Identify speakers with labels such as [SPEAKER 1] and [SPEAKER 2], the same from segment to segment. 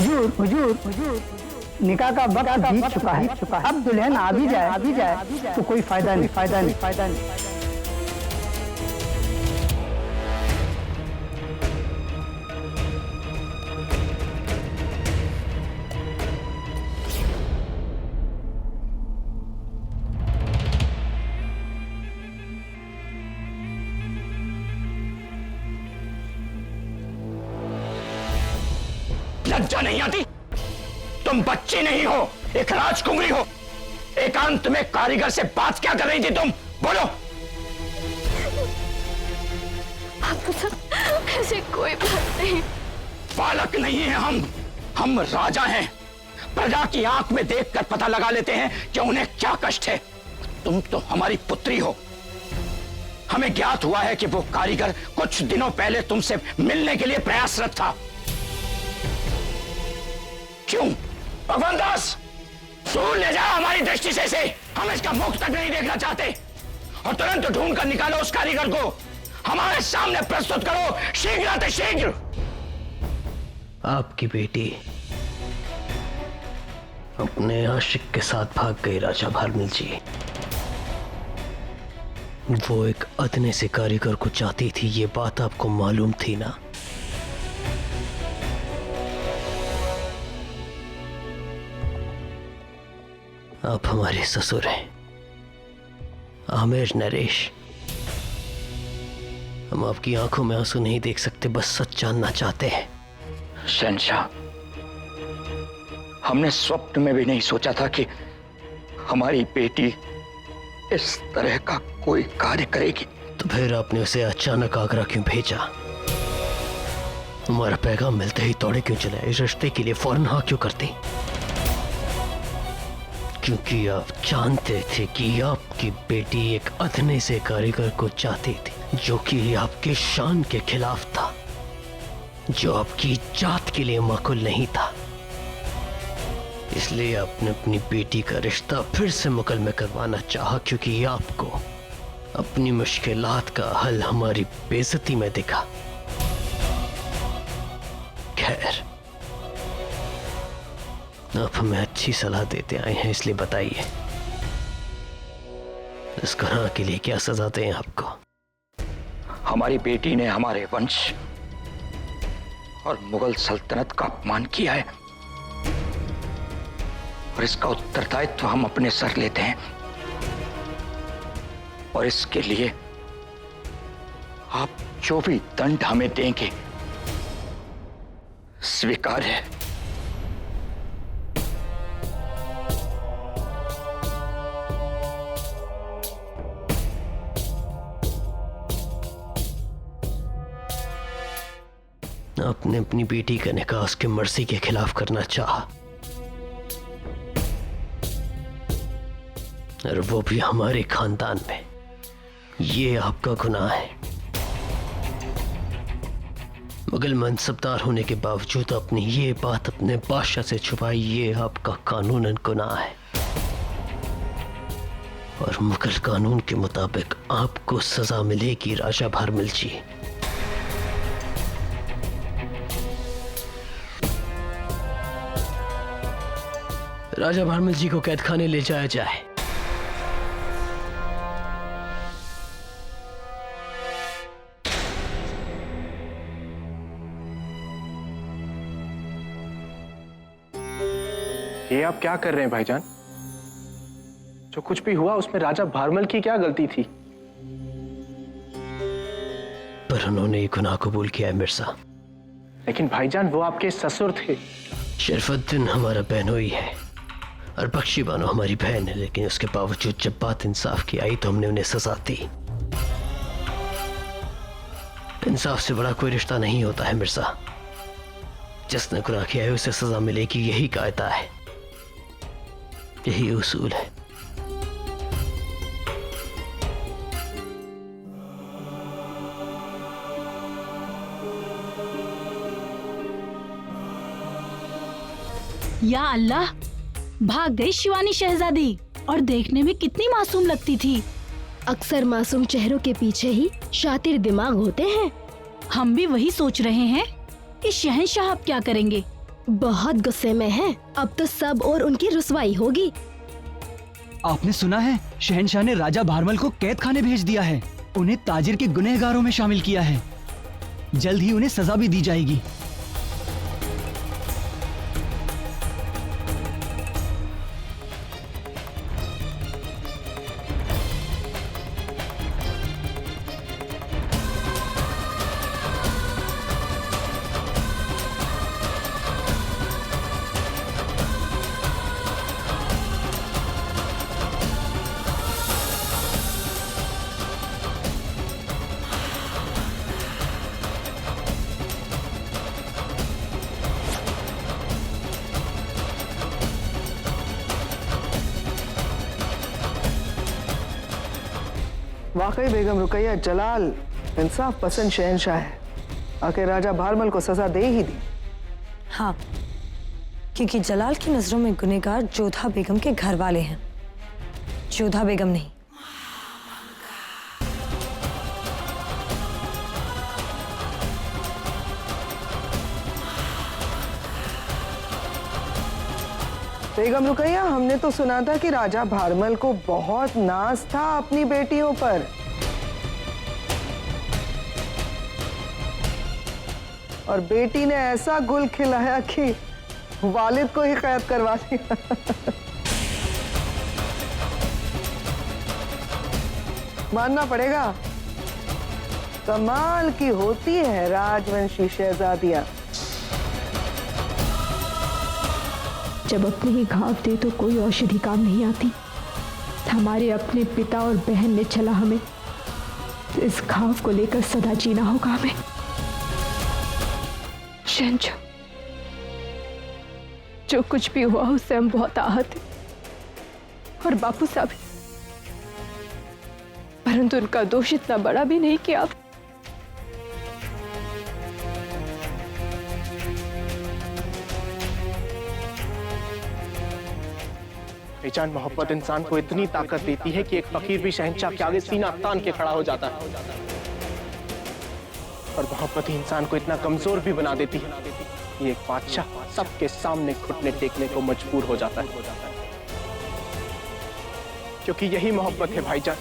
[SPEAKER 1] हुजूर हुजूर हुजूर निकाह का वक्त बीत चुका है। अब दुल्हन आ भी जाए तो कोई फायदा नहीं।
[SPEAKER 2] लज्जा नहीं आती? तुम बच्ची नहीं हो, एक राजकुमारी हो। एकांत में कारीगर से बात क्या कर रही थी तुम? बोलो।
[SPEAKER 3] ऐसे कोई बात नहीं।
[SPEAKER 2] बालक नहीं है हम राजा हैं। प्रजा की आंख में देखकर पता लगा लेते हैं कि उन्हें क्या कष्ट है। तुम तो हमारी पुत्री हो। हमें ज्ञात हुआ है कि वो कारीगर कुछ दिनों पहले तुमसे मिलने के लिए प्रयासरत था। क्यों? भगवान दास, दूर ले जाओ हमारी दृष्टि से इसे। हम इसका मुख तक नहीं देखना चाहते। और तुरंत ढूंढ कर निकालो उस कारीगर को, हमारे सामने प्रस्तुत करो, शीघ्र अति शीघ्र।
[SPEAKER 4] आपकी बेटी अपने आशिक के साथ भाग गई राजा भारमिल जी। वो एक अदने से कारीगर को चाहती थी, ये बात आपको मालूम थी ना? आप हमारे ससुर हैं आमिर नरेश। हम आपकी आंखों में आंसू नहीं देख सकते, बस सच जानना चाहते हैं।
[SPEAKER 2] शहंशाह, हमने स्वप्न में भी नहीं सोचा था कि हमारी बेटी इस तरह का कोई कार्य करेगी।
[SPEAKER 4] तो फिर आपने उसे अचानक आगरा क्यों भेजा? हमारा पैगाम मिलते ही दौड़े क्यों चले? इस रिश्ते के लिए फौरन हाँ क्यों करती? क्योंकि आप जानते थे कि आपकी बेटी एक अधने से कारीगर को चाहती थी, जो कि आपके शान के खिलाफ था, जो आपकी जात के लिए माकूल नहीं था। इसलिए आपने अपनी बेटी का रिश्ता फिर से मुकल में करवाना चाहा, क्योंकि आपको अपनी मुश्किलात का हल हमारी बेइज्जती में दिखा। खैर, आप हमें अच्छी सलाह देते आए हैं, इसलिए बताइए इस गुनाह के लिए क्या सजा दें आपको?
[SPEAKER 2] हमारी बेटी ने हमारे वंश और मुगल सल्तनत का अपमान किया है, और इसका उत्तरदायित्व हम अपने सर लेते हैं। और इसके लिए आप जो भी दंड हमें देंगे स्वीकार है।
[SPEAKER 4] आपने अपनी बेटी का निकाह उसकी मर्जी के खिलाफ करना चाहा, और वो भी हमारे खानदान में। ये आपका गुनाह है। मुगल मनसबदार होने के बावजूद अपनी ये बात अपने बादशाह से छुपाई, ये आपका कानूनन गुनाह है। और मुगल कानून के मुताबिक आपको सजा मिलेगी राजा भारमिल जी। राजा भारमिल जी को कैद खाने ले जाया जाए।
[SPEAKER 5] ये आप क्या कर रहे हैं भाईजान? जो कुछ भी हुआ उसमें राजा भारमल की क्या गलती थी?
[SPEAKER 4] पर उन्होंने ये गुनाह कबूल किया है मिर्जा।
[SPEAKER 5] लेकिन भाईजान, वो आपके ससुर थे।
[SPEAKER 4] शरफुद्दीन हमारा बहनोई है और बख्शी बानो हमारी बहन है, लेकिन उसके बावजूद जब बात इंसाफ की आई तो हमने उन्हें सजा दी। इंसाफ से बड़ा कोई रिश्ता नहीं होता है मिर्जा। जिसने गुनाह किया है उसे सजा मिलेगी, यही कायदा है, यही उसूल है।
[SPEAKER 6] या अल्लाह, भाग गई शिवानी शहजादी, और देखने में कितनी मासूम लगती थी।
[SPEAKER 3] अक्सर मासूम चेहरों के पीछे ही शातिर दिमाग होते हैं।
[SPEAKER 6] हम भी वही सोच रहे हैं कि शहंशाह अब क्या करेंगे।
[SPEAKER 3] बहुत गुस्से में हैं। अब तो सब और उनकी रुसवाई होगी।
[SPEAKER 7] आपने सुना है शहंशाह ने राजा भारमल को कैद खाने भेज दिया है। उन्हें ताजिर के गुनहगारों में शामिल किया है। जल्द ही उन्हें सजा भी दी जाएगी।
[SPEAKER 8] वाकई बेगम रुकैया जलाल इंसाफ पसंद शहंशाह है। आखिर राजा भारमल को सजा दे ही दी।
[SPEAKER 9] हाँ, क्योंकि जलाल की नजरों में गुनहगार जोधा बेगम के घर वाले हैं, जोधा बेगम नहीं।
[SPEAKER 8] बेगम रुकैया, हमने तो सुना था कि राजा भारमल को बहुत नाज था अपनी बेटियों पर। और बेटी ने ऐसा गुल खिलाया कि वालिद को ही कैद करवा दिया। मानना पड़ेगा, कमाल की होती है राजवंशी शहजादियां।
[SPEAKER 10] जब अपने ही घाव दे तो कोई औषधि काम नहीं आती। हमारे अपने पिता और बहन ने चला हमें, तो इस घाव को लेकर सदा जीना होगा हमें। शहंशाह, जो कुछ भी हुआ उससे हम बहुत आहत हैं, और बापू साहब, परंतु उनका दोष इतना बड़ा भी नहीं कि आप
[SPEAKER 5] बेजान मोहब्बत इंसान को इतनी ताकत देती है कि एक फकीर भी शहंशाह के आगे सीना तान के खड़ा हो जाता है, और मोहब्बत ही इंसान को इतना कमजोर भी बना देती है कि एक बादशाह सबके सामने घुटने टेकने को मजबूर हो जाता है। क्योंकि यही मोहब्बत है भाईजान,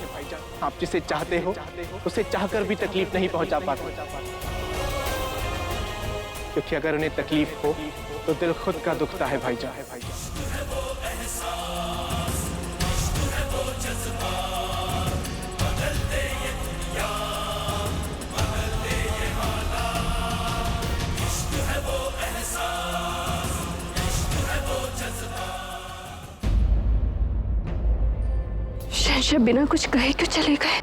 [SPEAKER 5] आप जिसे चाहते हो उसे चाहकर भी तकलीफ नहीं पहुंचा पाते, क्योंकि अगर उन्हें तकलीफ हो तो दिल खुद का दुखता है भाईजान।
[SPEAKER 10] शहंशाह बिना कुछ कहे क्यों चले गए?